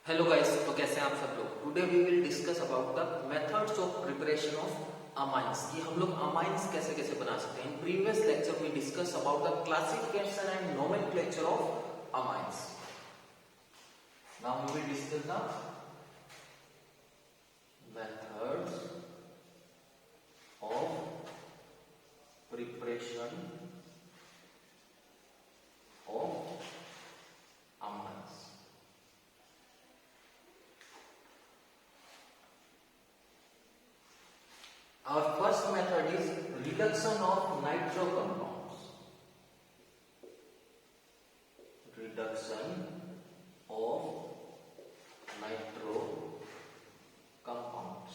Hello guys, तो कैसे हैं आप सब लोग। Today we will discuss about the methods of preparation of amines कि हम लोग अमाइंस कैसे कैसे बना सकते हैं। इन प्रीवियस लेक्चर में discuss about the classification and nomenclature of amines. Now we will discuss the methods of preparation of amines. Our first method is reduction of nitro compounds. Reduction of nitro compounds.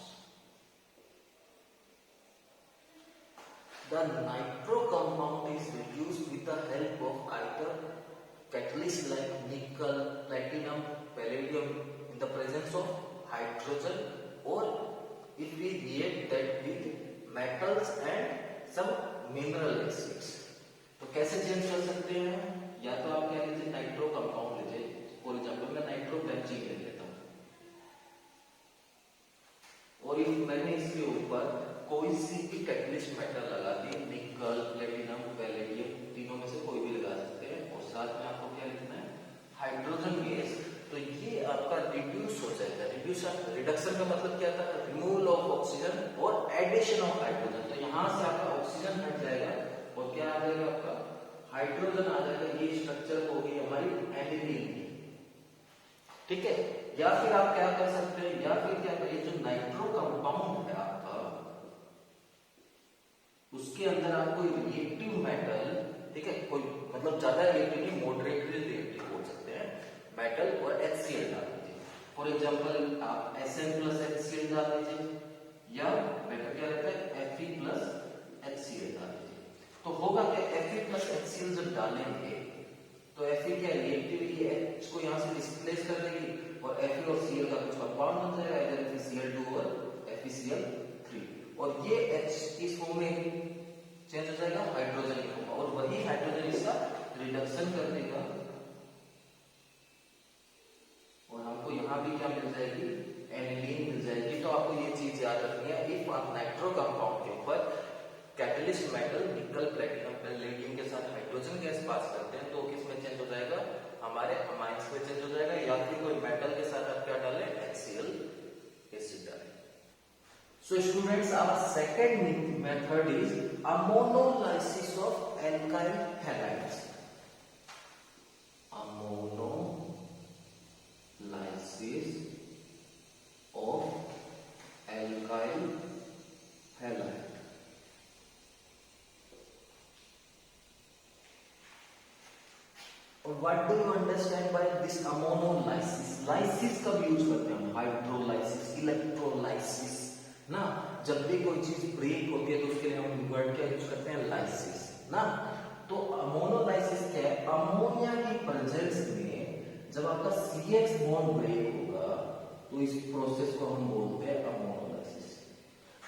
The nitro compound is reduced with the help of either catalyst like nickel, platinum, palladium in the presence of hydrogen, or if we react that with metals and some mineral acids। तो कैसे change कर सकते हैं? या तो आप क्या लीजिए, नाइट्रो कंपाउंड लीजिए। फॉर एग्जाम्पल मैं नाइट्रो बेंजीन ले लेता हूं, और इफ मैंने इसके ऊपर कोई सी भी कैटलिस्ट मेटल लगा दी, निकल, प्लेटिनम, पैलेडियम, तीनों में से कोई भी लगा सकते हैं, और साथ में आपको क्या लिखना है, हाइड्रोजन गैस, तो ये आपका रिड्यूस हो जाएगा। रिडक्शन का मतलब क्या था? रिमूवल ऑफ ऑक्सीजन और एडिशन ऑफ हाइड्रोजन। तो यहां से आपका ऑक्सीजन हट जाएगा और क्या आ जाएगा, आपका हाइड्रोजन आ जाएगा। ये स्ट्रक्चर होगी हमारी एनिलीन की, ठीक है। या फिर आप क्या कर सकते हैं, या फिर क्या करिए, जो नाइट्रो कंपाउंड है आपका, उसके अंदर आप कोई रिएक्टिव मेटल, ठीक है, कोई मतलब ज्यादा रिएक्टिव नहीं, मॉडरेटली रिएक्टिव हो सकते हैं, मेटल और HCl डाल दीजिए। फॉर एग्जाम्पल आप Sn प्लस HCl डाल दीजिए, या बेटर क्या रहता है Fe प्लस HCl डाल दीजिए। तो होगा क्या, Fe प्लस HCl जब डालेंगे तो Fe क्या रिएक्टिविटी है, इसको यहां से डिस्प्लेस कर देगी, और Fe और Cl का कुछ कंपाउंड बन जाएगा, इधर FeCl2 और FeCl3, और ये H इस फॉर्म में चेंज हो जाएगा हाइड्रोजन की फॉर्म, और वही हाइड्रोजन इसका रिडक्शन कर देगा, और हमको यहां भी क्या मिल जाएगी, एनिलीन मिल जाएगी। तो आपको ये चीज याद रखनी है, इफ आप नाइट्रो कंपाउंड के ऊपर कैटलिस्ट मेटल निकल, प्लेटिनम, पैलेडियम के साथ हाइड्रोजन गैस पास करते हैं, तो किस में चेंज हो जाएगा, हमारे अमाइंस में चेंज हो जाएगा। या फिर कोई मेटल के साथ आप क्या डालें, HCl एसिड डालें। So students, our second method is ammonolysis of alkyl halides. Ammonolysis of alkyl halide. और what do you understand by this ammonolysis? Lysis कब यूज करते हैं हम? हाइड्रोलाइसिस, इलेक्ट्रोलाइसिस ना। जब भी कोई चीज ब्रेक होती है तो उसके लिए हम वर्ड क्या यूज करते हैं, लाइसिस ना। तो अमोनोलाइसिस क्या है, अमोनिया की प्रेजेंस में जब आपका CH बॉन्ड ब्रेक होगा तो इस प्रोसेस को हम बोलते हैं ammonolysis.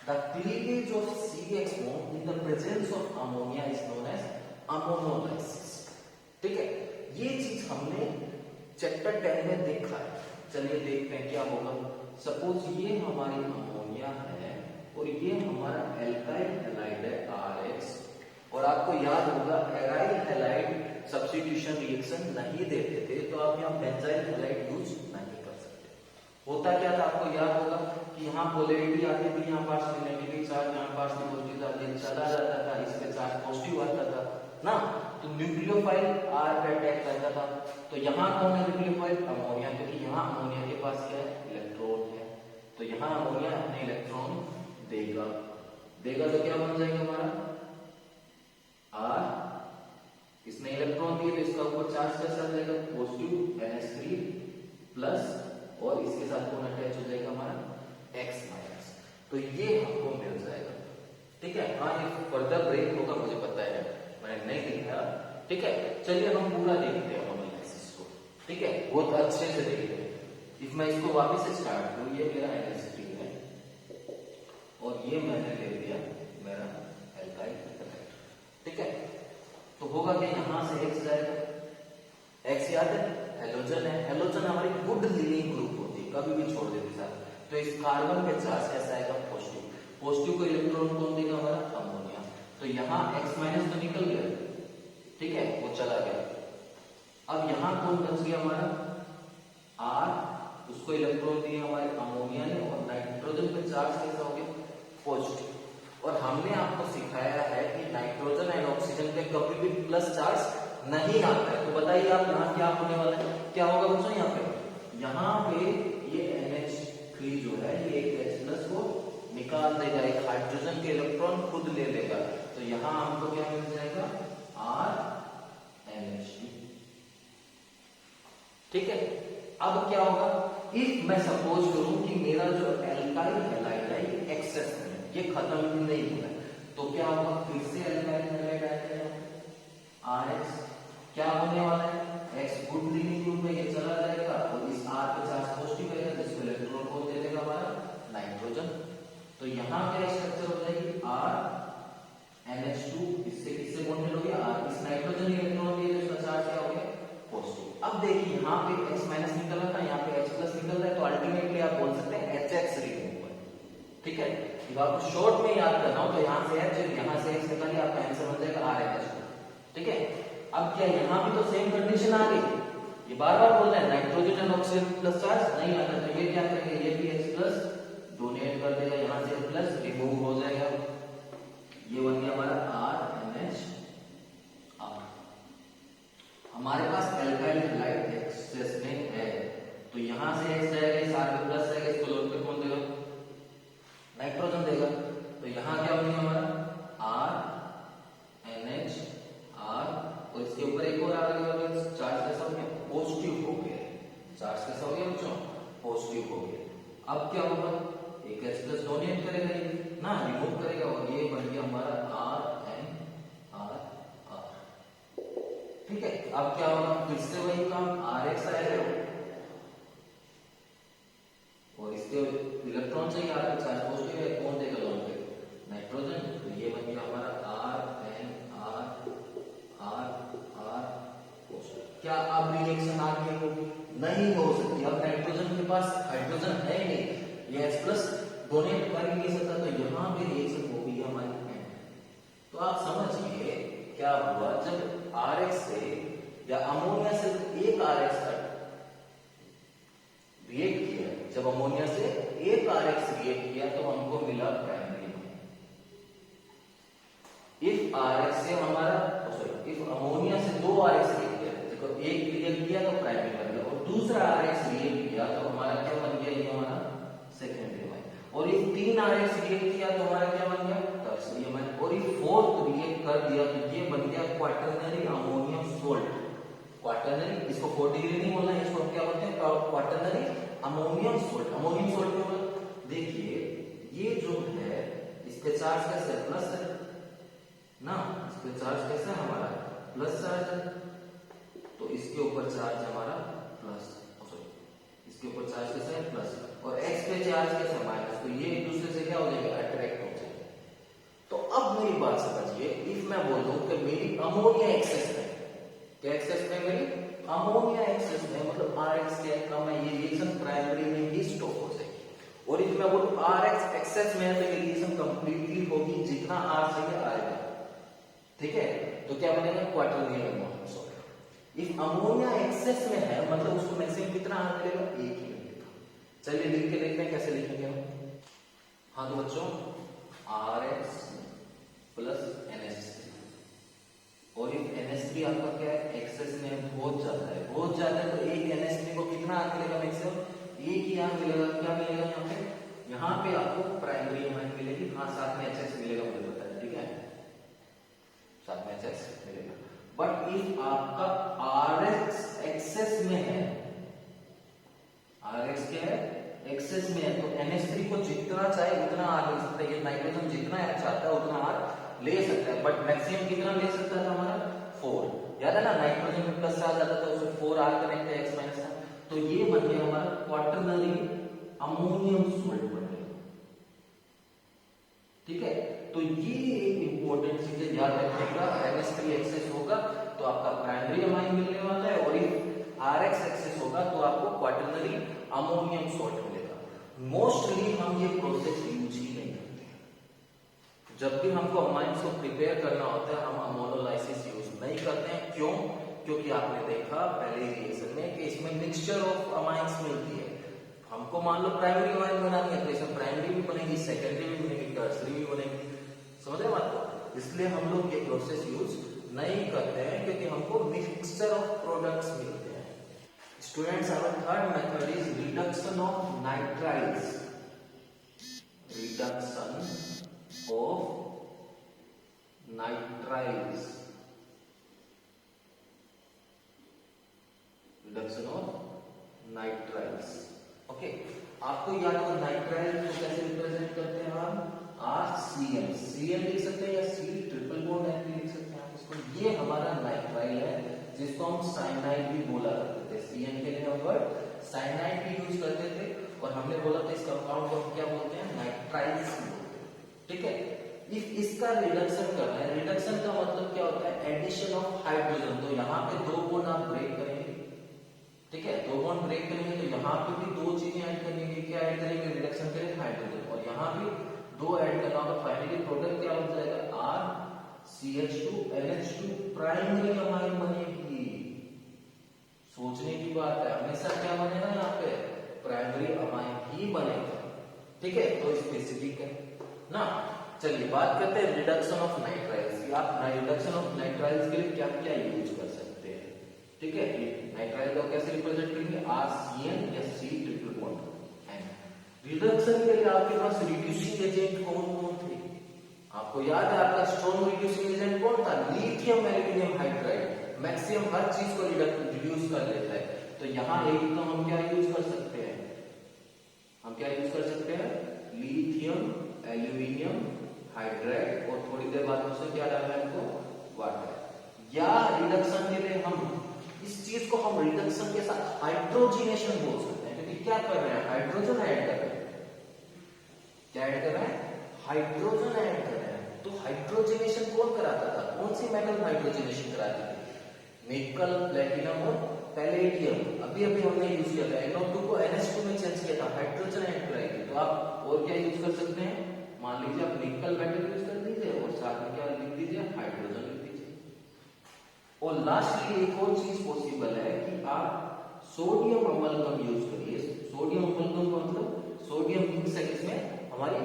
The cleavage of CH bond in the presence of ammonia is known as ammonolysis, ठीक है। ये चीज हमने चैप्टर 10 में देखा है। चलिए देखते हैं क्या होगा। सपोज ये हमारी अमोनिया है और ये हमारा एल्काइल हैलाइड है RH, और आपको याद होगा एराइल हैलाइड सब्स्टिट्यूशन रिएक्शन नहीं देते थे, तो आप यहाँ बेंजाइल हैलाइड यूज नहीं कर सकते। होता क्या था, आपको याद होगा कि यहाँ पोलैरिटी आती थी, यहाँ पास में नेगेटिव चार्ज, यहाँ पास में पॉजिटिव चार्ज चला जाता था, इस पे चार्ज पॉजिटिव आता था ना, तो न्यूक्लियोफाइल R पे अटैक करता था। तो यहाँ कौन है न्यूक्लियोफाइल, अमोनिया, क्योंकि यहाँ अमोनिया के पास क्या है, इलेक्ट्रॉन है, तो यहाँ अमोनिया अपने इलेक्ट्रॉन देगा तो क्या बन जाएगा हमारा R, इसने इलेक्ट्रॉन दिए तो इसका ऊपर चार्ज कैसा आ जाएगा, पॉजिटिव NH3 प्लस, और इसके साथ कौन अटैच हो जाएगा हमारा X माइनस, तो ये हमको मिल जाएगा, ठीक है। हाँ, ये फर्दर ब्रेक होगा, मुझे पता है, मैंने नहीं दिखाया, ठीक है। चलिए हम पूरा देखते हैं अमोनोलाइसिस को, ठीक है, बहुत अच्छे से देखते हैं। इफ मैं इसको वापस से स्टार्ट करूं, ये मेरा NH3 है और ये मैंने ले लिया मेरा एल्काइल हैलाइड, ठीक है। तो होगा कि यहां से X जाएगा, X याद है, हेलोजन है, हेलोजन हमारी गुड लीविंग ग्रुप तो इस कार्बन पे चार्ज कैसा आएगा? पॉजिटिव। पॉजिटिव को इलेक्ट्रॉन कौन देगा? हमारा अमोनिया। तो यहाँ X माइनस तो निकल गया, ठीक है, वो चला गया। अब यहाँ कौन बच गया? हमारा R, उसको इलेक्ट्रॉन दिए हमारे अमोनिया ने, और नाइट्रोजन पे चार्ज कैसा हो गया? पॉजिटिव। और हमने आपको सिखाया है कि नाइट्रोजन एंड ऑक्सीजन पे कभी भी प्लस चार्ज नहीं आता है। तो बताइए आप यहाँ क्या होने वाला है? क्या होगा बच्चों? यहाँ पे ये NH3 जो है ये एक H+ को निकाल देगा, एक हाइड्रोजन के इलेक्ट्रॉन खुद ले लेगा। तो यहाँ हमको क्या मिल जाएगा? RNH2। ठीक है। अब क्या होगा? इफ मैं सपोज करूं कि मेरा जो एल्काइल हैलाइड है ये एक्सेस में, ये खत्म नहीं होना है, तो क्या होगा? फिर से एल्काइल हैलाइड आएगा, RH क्या होने वाला है? X गुड लीविंग ग्रुप में ये चला जाएगा और इस R पे चार्ज पॉजिटिव है, जिसको इलेक्ट्रॉन को दे देगा हमारा नाइट्रोजन। तो यहाँ क्या स्ट्रक्चर हो जाएगी? RNH2, इससे किससे बॉन्डेड हो गया? R, इस नाइट्रोजन इलेक्ट्रॉन दिए तो इसका चार्ज क्या हो गया? पॉजिटिव। अब देखिए यहाँ पे X माइनस निकल रहा था, यहाँ पे H+ निकल रहा है, तो अल्टीमेटली आप बोल सकते हैं HX रिमूव है। ठीक है। जब आपको शॉर्ट में याद करना हो तो यहाँ से H, यहाँ से X निकालिए, आपका आंसर बन जाएगा RNH2। ठीक है। अब क्या यहाँ भी तो सेम कंडीशन आ गई? ये बार बार बोल रहे हैं nitrogen and oxygen plus charge नहीं आता, तो ये क्या करेंगे? ये भी H+ डोनेट कर देगा, यहाँ से H+ रिमूव हो जाएगा, ये बन गया हमारा RNHR। हमारे पास एल्काइल हैलाइड एक्सेस में है, तो यहाँ से X जाएगा, इस R पे प्लस जाएगा, इसको लोड पे कौन देगा? नाइट्रोजन देगा। तो यहाँ क्या बन गया हमारा? RNHR, और इसके ऊपर एक और आ गया, चार्ज कैसा हो गया? पॉजिटिव हो गया। चार्ज कैसा हो गया बच्चों? पॉजिटिव हो गया। अब क्या होगा? एक H+ डोनेट करेगा ये ना, रिमूव करेगा, और ये बन गया हमारा RNR। ठीक है। अब क्या होगा? फिर से वही काम, RX आएगा और इसके इलेक्ट्रॉन चाहिए, R पे चार्ज पॉजिटिव है, कौन देगा लोन पे? नाइट्रोजन। तो ये बन गया हमारा क्या अब रिएक्शन आगे होगी? नहीं हो सकती। अब नाइट्रोजन के पास हाइड्रोजन है नहीं, ये H+ डोनेट कर ही नहीं सकता, तो यहाँ पे रिएक्शन होगी हमारी एंड। तो आप समझिए क्या हुआ? जब RX से या अमोनिया से एक RX रिएक्ट किया, जब अमोनिया से एक RX रिएक्ट किया तो हमको मिला प्राइमरी। इफ RX से हमारा इफ अमोनिया से दो RX रिएक्ट किया, देखो एक रिएक्ट किया तो प्राइमरी बन गया, और दूसरा RX रिएक्ट किया तो हमारा क्या बन गया? ये हमारा सेकेंडरी बन गया। और इफ 3 RX रिएक्ट किया तो हमारा क्या बन गया? टर्शियरी बन गया। और इफ 4th रिएक्ट कर दिया तो ये बन गया क्वाटरनरी अमोनियम सोल्ट। क्वाटरनरी, इसको 4 डिग्री नहीं बोलना है, इसको क्या बोलते हैं? Quaternary ammonium salt. Ammonium salt क्या होगा? देखिए ये जो है इस पे चार्ज कैसा है? प्लस है ना, इस पे चार्ज कैसा है? हमारा प्लस चार्ज है, तो इसके ऊपर चार्ज हमारा प्लस, इसके ऊपर चार्ज कैसा है? प्लस, और X पे चार्ज कैसा है? माइनस। तो ये एक दूसरे से क्या हो जाएगा? अट्रैक्ट हो जाएगा। तो अब मेरी बात समझिए, इफ मैं बोल दूं कि मेरी अमोनिया एक्सेस में, क्या एक्सेस में? मेरी अमोनिया एक्सेस में, मतलब RX क्या कम है, ये रिएक्शन प्राइमरी में ही स्टॉप हो जाएगी। और इफ मैं बोलूं RX एक्सेस में है तो ये रिएक्शन कंप्लीटली होगी, जितना R चाहिए आएगा। ठीक है। तो क्या बनेगा? Quaternary ammonium salt. If ammonia excess में है मतलब उसको मैक्सिमम कितना R मिलेगा? एक ही मिलेगा। चलिए लिख के देखते हैं कैसे लिखेंगे हम। हाँ तो बच्चों RX प्लस NH3, और इफ NH3 आपका क्या है? एक्सेस में बहुत ज्यादा है, बहुत ज्यादा है, तो एक NH3 को कितना R मिलेगा? मैक्सिमम एक ही R मिलेगा। क्या मिलेगा यहाँ पे? यहाँ पे आपको प्राइमरी अमाइन मिलेगी। हाँ, साथ में HX मिलेगा, मुझे पता है। ठीक है, साथ में HX मिलेगा। बट इफ आपका RX एक्सेस में है, RX क्या है? एक्सेस में है, तो NH3 को जितना चाहे उतना R ले सकता है। ये नाइट्रोजन जितना चाहता है उतना R ले सकता है, बट मैक्सिमम कितना ले सकता था हमारा? 4। याद है ना, नाइट्रोजन में प्लस चार्ज आता था, उसमें 4 R कनेक्ट है, X माइनस था। तो ये बन गया हमारा क्वाटरनरी अमोनियम सोल्ट बन गया। ठीक है। तो ये एक इंपॉर्टेंट चीज है, याद रखिएगा। NH3 एक्सेस होगा तो आपका प्राइमरी अमाइन मिलने वाला है, और इफ RX एक्सेस होगा तो आपको क्वाटरनरी अमोनियम सोल्ट मिलेगा। मोस्टली हम ये प्रोसेस यूज ही नहीं करते हैं। जब भी हमको अमाइंस को प्रिपेयर करना होता है हम अमोनोलाइसिस यूज नहीं करते हैं। क्यों? क्योंकि आपने देखा पहले रिएक्शन में कि इसमें मिक्सचर ऑफ अमाइंस मिलती है। हमको मान लो प्राइमरी अमाइन बनानी है तो इसमें प्राइमरी भी बनेगी, सेकेंडरी भी बनेगी, टर्सरी भी बनेगी। समझ रहे बात को? इसलिए हम लोग ये प्रोसेस यूज नहीं करते हैं क्योंकि हमको मिक्सचर ऑफ प्रोडक्ट्स मिलते हैं। Students, our third method is reduction of nitriles. Reduction of nitriles. Reduction of nitriles. Okay, आपको याद हो नाइट्राइल को कैसे रिप्रेजेंट करते हैं हम? RCN। CN लिख सकते हैं या C ट्रिपल बॉन्ड N लिख सकते हैं आप इसको। ये हमारा नाइट्राइल है जिसको हम साइनाइड भी बोला करते थे। CN के लिए हम वर्ड साइनाइड भी यूज करते थे और हमने बोला था इस कंपाउंड को क्या बोलते हैं? नाइट्राइल्स बोलते हैं। ठीक है, इसका रिडक्शन करना है। रिडक्शन का मतलब क्या होता है? Addition of hydrogen. तो यहाँ पे दो बॉन्ड आप ब्रेक करेंगे, ठीक है, दो बॉन्ड ब्रेक करेंगे तो यहाँ पे भी दो चीजें ऐड करेंगे। क्या ऐड करेंगे? रिडक्शन करेंगे हाइड्रोजन, और यहाँ भी दो ऐड करना होगा। फाइनली प्रोडक्ट क्या हो जाएगा? RCH2 NH2 प्राइमरी अमाइन बनेगी। सोचने की बात है, हमेशा क्या बनेगा यहाँ पे? प्राइमरी अमाइन ही बनेगा। ठीक है, तो स्पेसिफिक है ना। चलिए बात करते हैं रिडक्शन ऑफ नाइट्राइल्स। आप रिडक्शन ऑफ नाइट्राइल्स के लिए क्या क्या यूज कर सकते हैं? ठीक है, नाइट्राइल को कैसे रिप्रेजेंट करेंगे? RCN या C triple bond N। Reduction के लिए आपके पास रिड्यूसिंग एजेंट कौन कौन थे? आपको याद है आपका स्ट्रॉन्ग रिड्यूसिंग एजेंट कौन था? Lithium aluminium hydride. मैक्सिमम हर चीज को रिड्यूस कर लेता है। तो यहाँ एक तो हम क्या यूज कर सकते हैं? हम क्या यूज कर सकते हैं? लिथियम एल्यूमिनियम हाइड्राइड, और थोड़ी देर बाद उसमें क्या डालना है हमको? वाटर। या रिडक्शन के लिए हम इस चीज को हम रिडक्शन के साथ हाइड्रोजिनेशन बोल सकते हैं, क्योंकि क्या कर रहे हैं? हाइड्रोजन ऐड कर रहे हैं। क्या ऐड कर रहे हैं? हाइड्रोजन ऐड कर रहे हैं। तो हाइड्रोजिनेशन कौन कराता था? कौन सी मेटल हाइड्रोजिनेशन कराती थी? निकल, प्लेटिनम और पैलेडियम। अभी अभी हमने यूज किया था, NO2 को NH2 में चेंज किया था, हाइड्रोजन ऐड कराएगी। तो आप और क्या यूज कर सकते हैं? मान लीजिए आप निकल मेटल यूज कर दीजिए और साथ में क्या लिख दीजिए? हाइड्रोजन लिख दीजिए। और लास्टली एक और चीज पॉसिबल है कि आप सोडियम अमलगम यूज करिए। सोडियम अमलगम का मतलब सोडियम मिक्स है किसमें? हमारी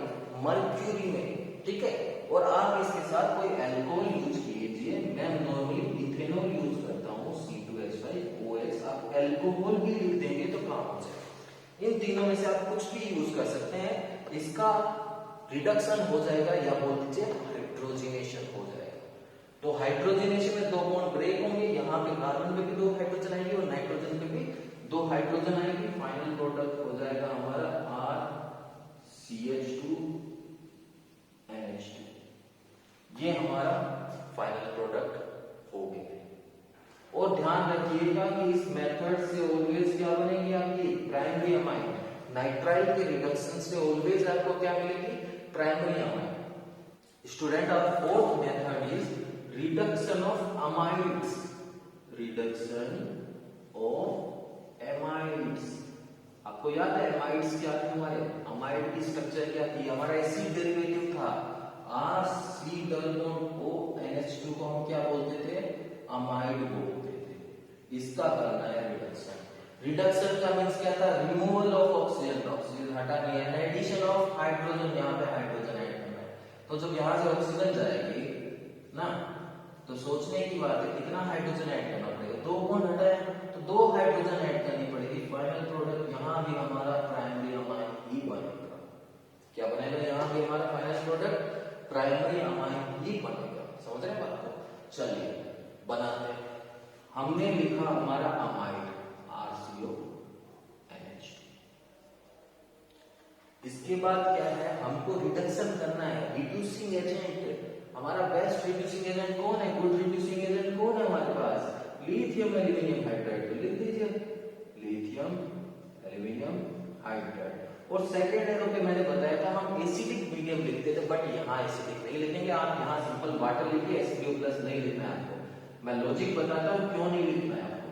मर्क्यूरी में। ठीक है, और आप इसके साथ कोई अल्कोहल यूज कीजिए। मैं नॉर्मली इथेनॉल यूज करता हूँ, C2H5OH। आप अल्कोहल भी लिख देंगे तो काम हो जाएगा। इन तीनों में से आप कुछ भी यूज कर सकते हैं, इसका रिडक्शन हो जाएगा या बोल दीजिए हाइड्रोजिनेशन हो जाएगा। तो हाइड्रोजिनेशन में दो बॉन्ड ब्रेक होंगे, यहाँ पे कार्बन पे भी दो हाइड्रोजन आएंगे और नाइट्रोजन पे भी दो हाइड्रोजन आएंगे। फाइनल प्रोडक्ट हो जाएगा हमारा RCH2 NH2। ये हमारा फाइनल प्रोडक्ट हो गया। और ध्यान रखिएगा कि इस मेथड से ऑलवेज क्या बनेगी? आपकी प्राइमरी अमाइन। नाइट्राइल के रिडक्शन से ऑलवेज आपको क्या मिलेगी? Primary amine. Student, our fourth method is reduction of amides. Reduction of amides. आपको याद है एमाइड्स क्या थे? हमारे अमाइड की स्ट्रक्चर क्या थी? हमारा एसिड डेरिवेटिव था RC डबल बॉन्ड ONH2 को हम क्या बोलते थे? अमाइड बोलते थे। इसका करना है रिडक्शन। रिडक्शन का मीन्स क्या था? Removal of oxygen. ऑक्सीजन हटा दिया है, एडिशन ऑफ हाइड्रोजन। यहाँ पे हाइड्रोजन ऐड करना है। तो जब यहाँ से ऑक्सीजन जाएगी ना, तो सोचने की बात है कितना हाइड्रोजन ऐड करना पड़ेगा? दो बॉन्ड हटाए तो दो हाइड्रोजन ऐड करनी पड़ेगी। फाइनल प्रोडक्ट यहाँ भी हमारा प्राइमरी अमाइन ही बनेगा। क्या बनेगा? यहाँ भी हमारा फाइनल प्रोडक्ट प्राइमरी अमाइन ही बनेगा। समझ रहे हैं बात को? चलिए बनाते हैं। हमने लिखा हमारा अमाइड RCONH2। इसके बाद क्या है? हमको रिडक्शन करना है। रिड्यूसिंग एजेंट, हमारा बेस्ट रिड्यूसिंग एजेंट कौन है? गुड रिड्यूसिंग एजेंट कौन है हमारे पास? Lithium aluminium hydride. तो लिख दीजिए लिथियम एल्यूमिनियम हाइड्राइड। और सेकेंड एरो पे मैंने बताया था हम एसिडिक मीडियम लिखते थे, बट यहाँ एसिडिक नहीं लिखेंगे। आप यहाँ सिंपल वाटर लिखिए, H2O+ नहीं लिखना है आपको। मैं लॉजिक बताता हूँ क्यों नहीं लिखना है आपको।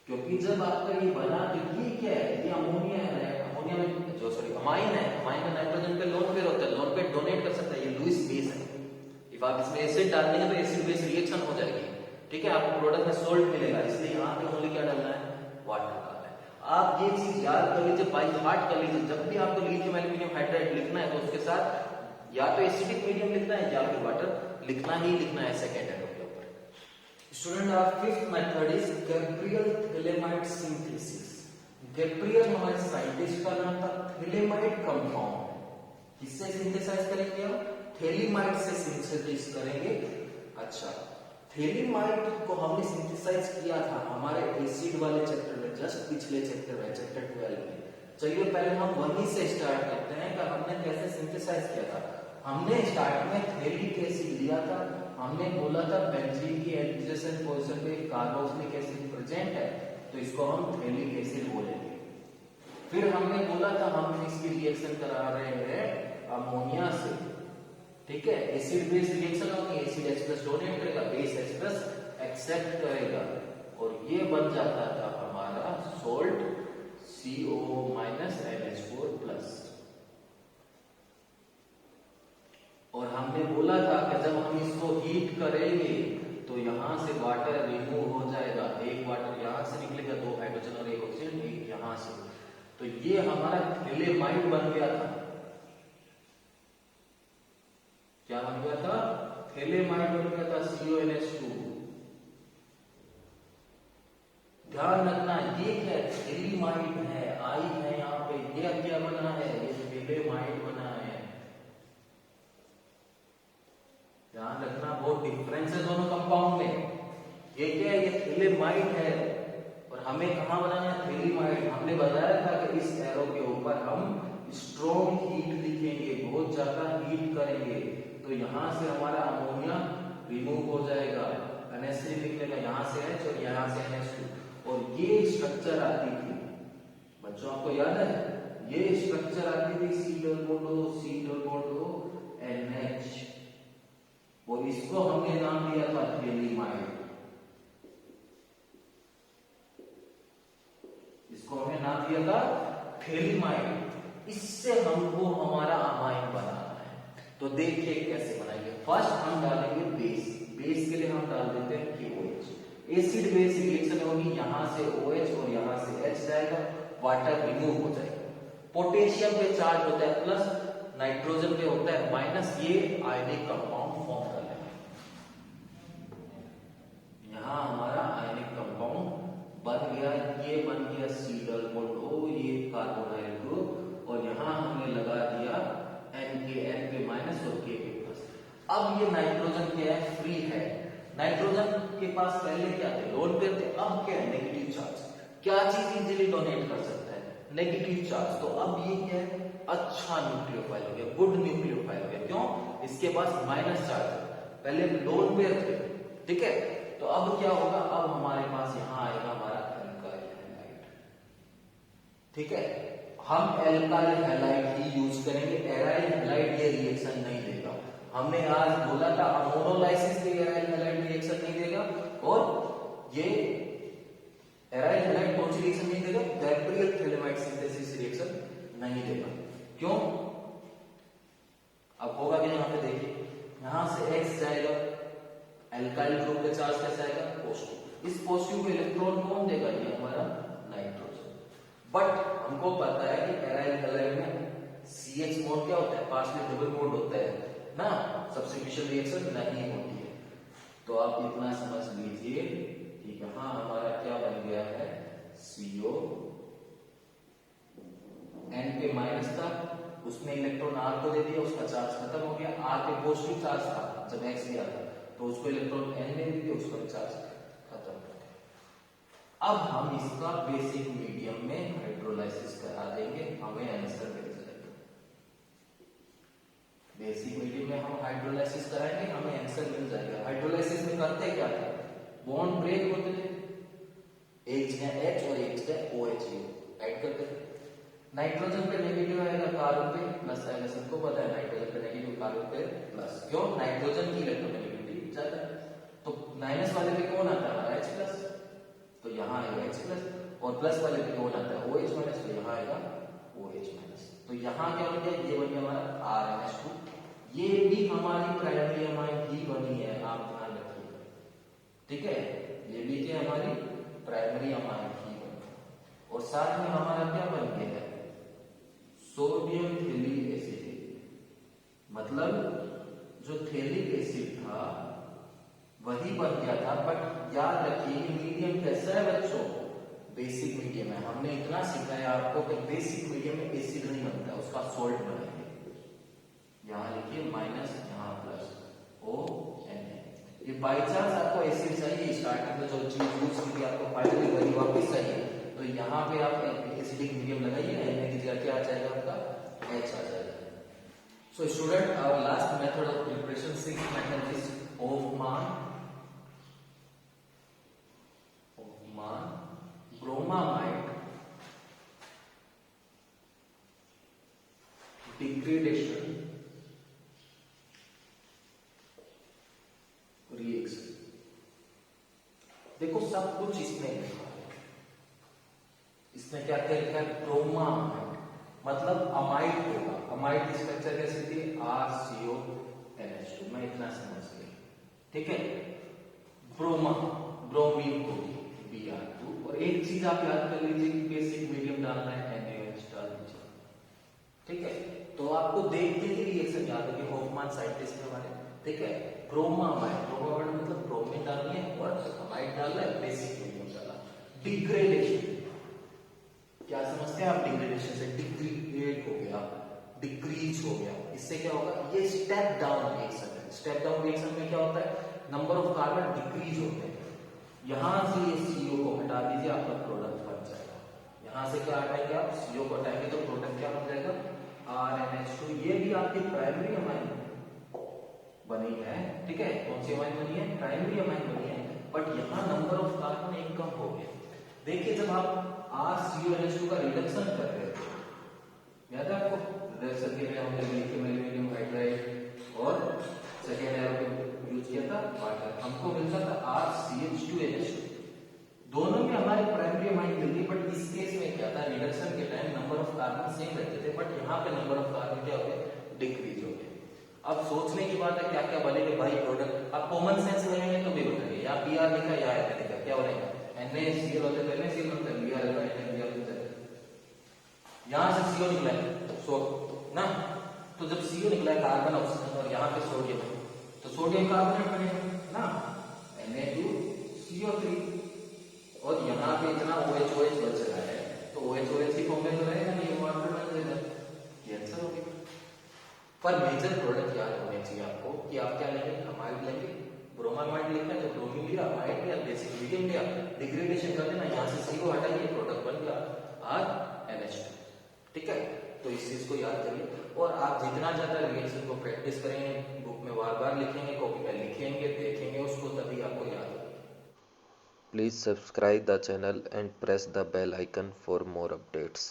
क्योंकि जब आपका ये बना तो ये क्या है? ये अमोनिया है। अमोनिया में जो जब आप इसमें एसिड डाल देंगे तो एसिड बेस रिएक्शन हो जाएगी, ठीक है, आपको प्रोडक्ट में सोल्ट मिलेगा, इसलिए यहाँ पे ओनली क्या डालना है, वाटर डालना है। आप ये चीज याद कर लीजिए, बाई हार्ट कर लीजिए, जब भी आपको लिथियम एल्यूमिनियम हाइड्राइड लिखना है तो उसके साथ या तो एसिडिक मीडियम लिखना है या फिर वाटर लिखना ही लिखना है सेकेंड एरो के ऊपर। Student, our fifth method is Gabriel phthalimide synthesis. Gabriel हमारे साइंटिस्ट का नाम था। थैलेमाइड कंपाउंड किससे सिंथेसाइज करेंगे हम, थैलेमाइड से सिंथेसाइज करेंगे। अच्छा, थैलेमाइड को हमने सिंथेसाइज किया था हमारे एसिड वाले चैप्टर में, जस्ट पिछले चैप्टर में, चैप्टर 12 में। चलिए पहले हम वहीं से स्टार्ट करते हैं कि हमने कैसे सिंथेसाइज किया था। हमने स्टार्ट में थैलिक एसिड लिया था, हमने बोला था बेंजीन की एडजेसेंट पोजीशन पे कार्बोक्सिलिक एसिड प्रेजेंट है तो इसको हम थैलिक एसिड बोलेंगे। फिर हमने बोला था हम इसकी रिएक्शन करा रहे हैं अमोनिया से, ठीक है, एसिड बेस रिएक्शन होगी, एसिड H+ डोनेट करेगा, बेस H+ एक्सेप्ट करेगा और ये बन जाता था हमारा सोल्ट CO- NH4+। और हमने बोला था कि जब हम इसको हीट करेंगे तो यहां से वाटर रिमूव हो जाएगा, एक वाटर यहां से निकलेगा, 2 हाइड्रोजन और 1 ऑक्सीजन, एक यहां से, तो ये हमारा थैलेमाइड बन गया था। क्या बन गया था, थैलेमाइड बन गया था, CONH2। ध्यान रखना ये क्या थैलेमाइड है, आई है यहाँ पे, ये क्या बना है, ये थैलेमाइड बना है। ध्यान रखना बहुत डिफरेंस है दोनों कंपाउंड में। ये क्या है, ये थैलेमाइड है और हमें कहां बनाना है, थैलेमाइड। हमने बताया था कि इस एरो के ऊपर हम स्ट्रॉन्ग हीट लिखेंगे, बहुत ज्यादा हीट करेंगे तो यहां से हमारा अमोनिया रिमूव हो जाएगा, NH3 निकलेगा, यहां से H और यहां से NH2 और ये स्ट्रक्चर आती थी बच्चों, आपको याद है, ये स्ट्रक्चर आती थी C+O NH और इसको हमने नाम दिया था थैलेमाइड। इसको हमने नाम दिया था थैलेमाइड। इससे हमको हमारा अमाइन बनाना है, तो देखिए कैसे बनाएंगे। फर्स्ट हम डालेंगे बेस, बेस के लिए हम डाल देते हैं KOH। एसिड बेस रिएक्शन होगी, यहां से OH और यहां से H जाएगा, वाटर रिमूव हो जाएगा। पोटेशियम पे चार्ज होता है प्लस, नाइट्रोजन पे होता है माइनस, ये आयनिक कंपाउंड फॉर्म कर लेंगे। यहां हमारा आयनिक कंपाउंड बन गया, ये बन गया C+O, ये कार्बोनाइल ग्रुप और यहां हमने लगा दिया NK पे माइनस और K पे प्लस। अब ये नाइट्रोजन क्या है, फ्री है। नाइट्रोजन के पास पहले क्या थे, लोन पेयर थे, अब क्या है, नेगेटिव चार्ज। क्या चीज इजीली डोनेट कर सकता है, नेगेटिव चार्ज। तो अब ये क्या है, अच्छा न्यूक्लियोफाइल हो गया, गुड न्यूक्लियोफाइल हो गया। क्यों, इसके पास माइनस चार्ज है, पहले लोन पेयर थे, ठीक है। तो अब क्या होगा, अब हमारे पास यहां आएगा हमारा एल्काइल हैलाइड, ठीक है। हम एल्काइल हैलाइड ही यूज करेंगे, एराइल हैलाइड ये रिएक्शन नहीं देगा। हमने आज बोला था अमोनोलाइसिस के एराइल हैलाइड रिएक्शन नहीं देगा और ये एराइल हैलाइड कौन सी रिएक्शन नहीं देगा, गैब्रियल थैलेमाइड सिंथेसिस रिएक्शन नहीं देगा। क्यों, अब होगा क्या, यहां पे देखिए, यहां से X जाएगा, एल्काइल ग्रुप का चार्ज कैसा आएगा, पॉजिटिव। इस पॉजिटिव को इलेक्ट्रॉन कौन देगा, ये हमारा नाइट्रोजन। बट हमको पता है कि एराइल हैलाइड में CH बॉन्ड क्या होता है, पार्शियल डबल बॉन्ड होता है ना, सब्स्टिट्यूशन रिएक्शन नहीं होती है। तो आप इतना समझ लीजिए कि यहां हमारा क्या बन गया है, CO, N पे माइनस था, उसने इलेक्ट्रॉन R को दे दिया, उसका चार्ज खत्म हो गया। R पे पॉजिटिव चार्ज था जब X गया था, तो उसको इलेक्ट्रॉन N ने दे दिया, उसका चार्ज खत्म हो गया। अब हम इसका बेसिक मीडियम में हाइड्रोलाइसिस करा देंगे, हमें आंसर मिल जाएगा। बेसिक मीडियम में हम हाइड्रोलाइसिस कराएंगे, हमें आंसर मिल जाएगा। हाइड्रोलाइसिस में करते क्या थे, बॉन्ड ब्रेक होते थे, एक जगह H और एक जगह OH ऐड करते थे। नाइट्रोजन पे नेगेटिव आएगा, कार्बन पे प्लस आएगा, सबको पता है नाइट्रोजन पे नेगेटिव, कार्बन पे प्लस। क्यों, नाइट्रोजन की इलेक्ट्रोनेगेटिविटी ज्यादा है। तो माइनस वाले पे कौन आता है, हमारा H+, तो यहाँ आएगा H+, और प्लस वाले पे कौन आता है, OH-, तो यहाँ आएगा OH-। तो यहाँ क्या बन गया, ये बन गया हमारा RNH2 ये भी हमारी प्राइमरी अमाइन ही बनी है, आप ध्यान रखिए, ठीक है। ये भी क्या हमारी प्राइमरी अमाइन ही बनी है। और साथ में हमारा क्या बन गया है, सोडियम थैलिक एसिड। मतलब जो थैलिक एसिड था वही बन गया था, बट याद रखिए मीडियम कैसा है बच्चों, बेसिक मीडियम है। हमने इतना सीखा है आपको कि बेसिक मीडियम में एसिड नहीं बनता, उसका सॉल्ट बनाएंगे। यहाँ लिखिए माइनस, यहाँ प्लस, ONA। ये बाई चांस आपको एसिड चाहिए, स्टार्टिंग में जो चीज यूज की थी आपको फाइनली वही वापस चाहिए, तो यहाँ पे आप एसिडिक मीडियम लगाइए, Na की जगह क्या आ जाएगा आपका, H आ जाएगा। So student, our last method of preparation, sixth method is Hofmann bromamide degradation reaction। देखो सब कुछ इसमें लिखा है, इसमें क्या क्या लिखा है, ब्रोमामाइड मतलब अमाइड होगा। अमाइड की स्ट्रक्चर कैसी थी, RCONH2, मैं इतना समझ गया, ठीक है। ब्रोमा ब्रोमीन होगी Br2। और एक चीज आप याद कर लीजिए कि बेसिक मीडियम डालना है, NaOH डाल दीजिए, ठीक है। तो आपको देखते ही रिएक्शन याद होगी, होफमान साइंटिस्ट के बारे में, ठीक है। ब्रोमामाइड, ब्रोमामाइड मतलब ब्रोमीन डालनी है और अमाइड डालना है, बेसिक मीडियम डाला। डिग्रेडेशन, क्या समझते हैं आप, डिग्रेडेशन से डिग्रेड हो गया, डिक्रीज हो गया, इससे क्या होगा, ये स्टेप डाउन रिएक्शन है। स्टेप डाउन रिएक्शन में क्या होता है, नंबर ऑफ कार्बन डिक्रीज होते हैं। यहां से ये CO को हटा दीजिए, आपका प्रोडक्ट बन जाएगा। यहां से क्या हटाएंगे आप, CO को हटाएंगे तो प्रोडक्ट क्या बन जाएगा, RNH2। ये भी आपकी प्राइमरी अमाइन बनी है, ठीक है। कौन सी अमाइन बनी है, प्राइमरी अमाइन बनी है, बट यहाँ नंबर ऑफ कार्बन एक कम हो गया। देखिए जब आप RCONH2 का रिडक्शन कर रहे थे, याद है आपको, रिडक्शन के लिए हमने लिथियम एल्यूमिनियम हाइड्राइड और सेकेंड एरो को यूज किया था वाटर, हमको मिलता था RCH2NH2। दोनों में हमारे प्राइमरी अमाइन मिलती, बट इस केस में क्या था, रिडक्शन के time number of carbon same रहते थे, बट यहाँ पे नंबर ऑफ कार्बन क्या हो गए, डिक्रीज हो गए। अब सोचने की बात है क्या क्या बनेगा भाई प्रोडक्ट, आप कॉमन सेंस लगेंगे तो भी बनेंगे, या Br लिखा या Na लिखा, क्या बनेगा, NaCl होते थे, NaCl होते हैं, Br होता है, Br होता है। यहाँ से CO निकला है, सो ना, तो जब CO निकला है कार्बन ऑक्सीजन और यहाँ पे सोडियम, तो सोडियम कार्बोनेट बनेगा ना, Na2CO3। और यहाँ पे इतना OH बच रहा है, तो OH ही फॉर्म में तो रहेगा नहीं, वाटर बन जाएगा, ये आंसर हो गया। पर मेजर प्रोडक्ट याद होने चाहिए आपको कि आप क्या लेंगे, अमाइड लेंगे, ब्रोमामाइड लिखना है तो ब्रोमीन लिया, अमाइड लिया, बेसिक मीडियम लिया, डिग्रेडेशन कर देना, यहाँ से CO हटाइए, प्रोडक्ट बन गया RNH2, ठीक है। तो इस चीज को याद करिए, और आप जितना ज्यादा रिएक्शन को प्रैक्टिस करेंगे, बुक में बार बार लिखेंगे, कॉपी में लिखेंगे, देखेंगे उसको, तभी आपको याद होगा। Please subscribe the channel and press the bell icon for more updates.